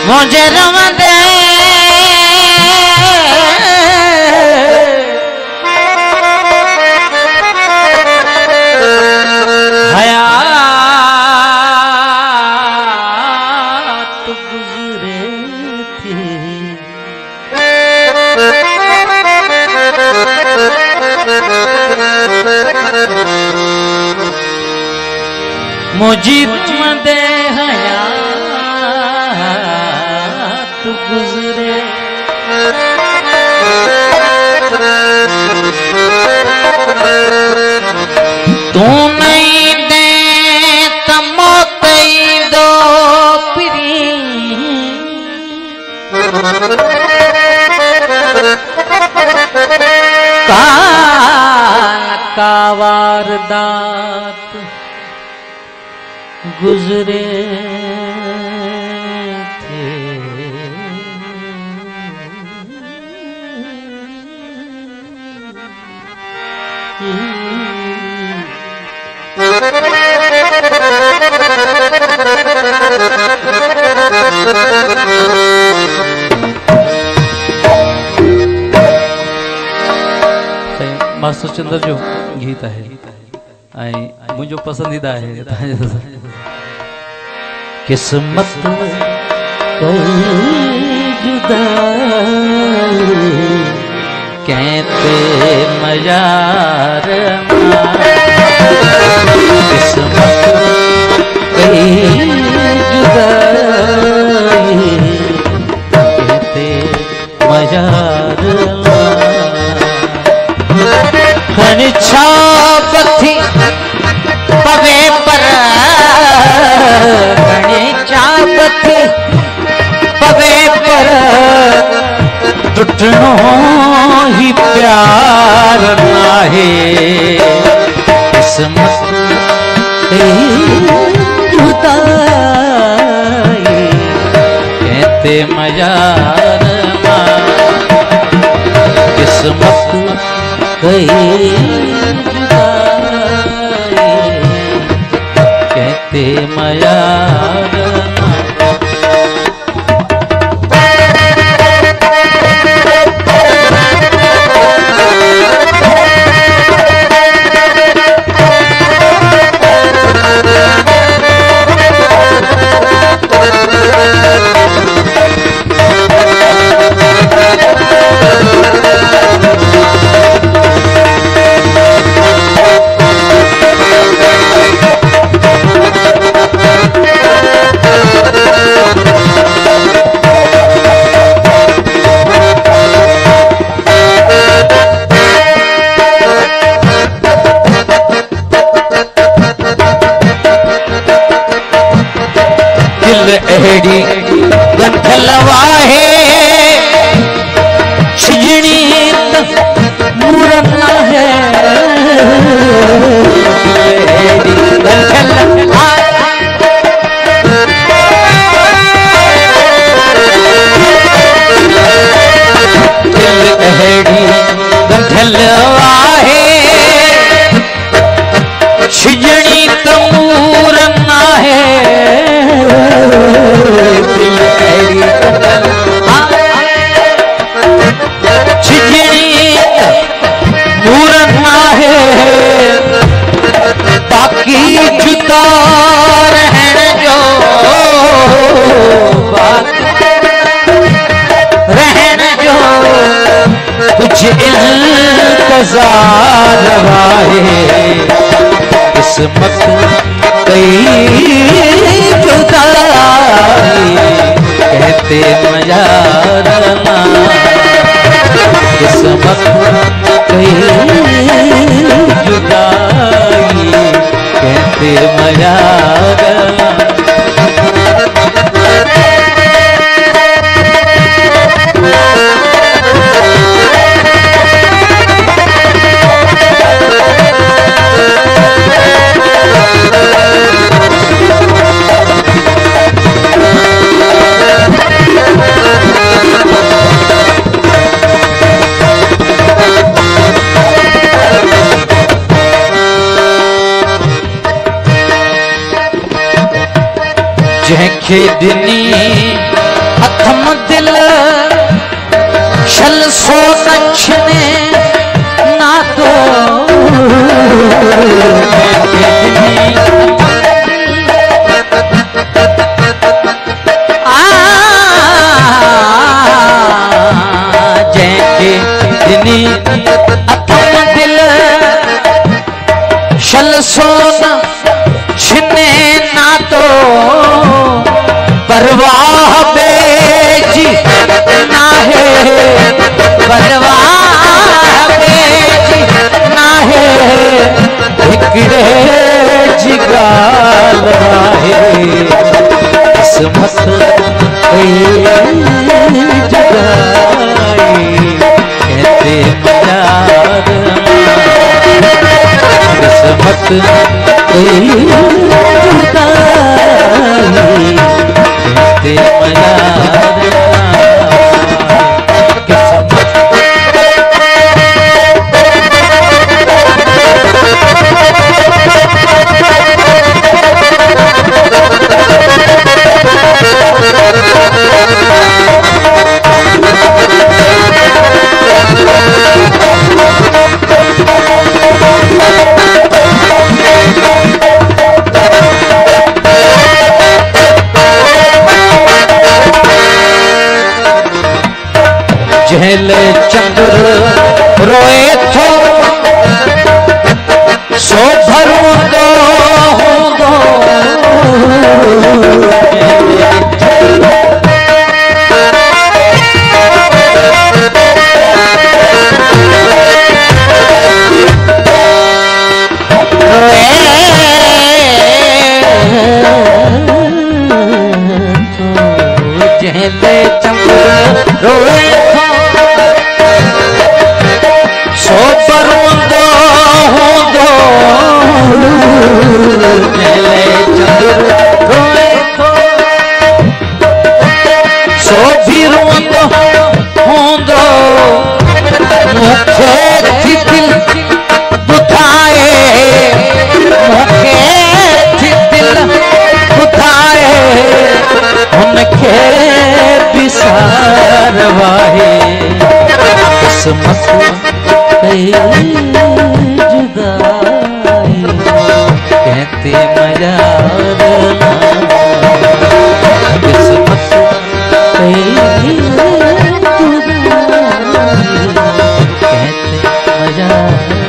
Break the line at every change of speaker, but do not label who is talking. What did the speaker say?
मुझे रवा दे हयात गुजरे थी मुझे दे हयात गुजरे तू नहीं दे तमोतई दो पिरी का वारदात गुजरे थे मास्टर चंद्र जो गीत है मुझो पसंदीदा है किस्मत कहते मजार किस्मत कहते मजार छापथी पवे पर छापथी पवे पर टुटनो ही प्यार नाहे किस्मत कहते मजार किस्मत कहते मयार अहड़ी गंठलवा है छिजड़ी मूरना है अहड़ी गंठलवा है छिजड़ी तो मूरना है बाकी जुदा रहने जो रहने जो कुछ इंतजार है किस्मत कई जुदा कहते मजार किस्मत कई जुदाई कहते मजार खेदनी अथम दिल शल सो नछने ना तो खेदनी अथम दिल शल सो नछने ना तो परवाह बेजी ना है परवाह बेजी ना है हिकड़े जिगाल है किस्मत जगाई कहते मजार किस्मत झेल चंद्र रोए थो सो भरूं दो झेल चंद्र रोए सो परुंदो होंदो झेले चंद्र रोए थो सो भी रोंदो होंदो मुखे थी दिल बुधाए मुखे थी दिल बुधाए उनखे बिसार वाहे किस्मत जुदाई कहते मजार किस्मत जुदाई कहते मजार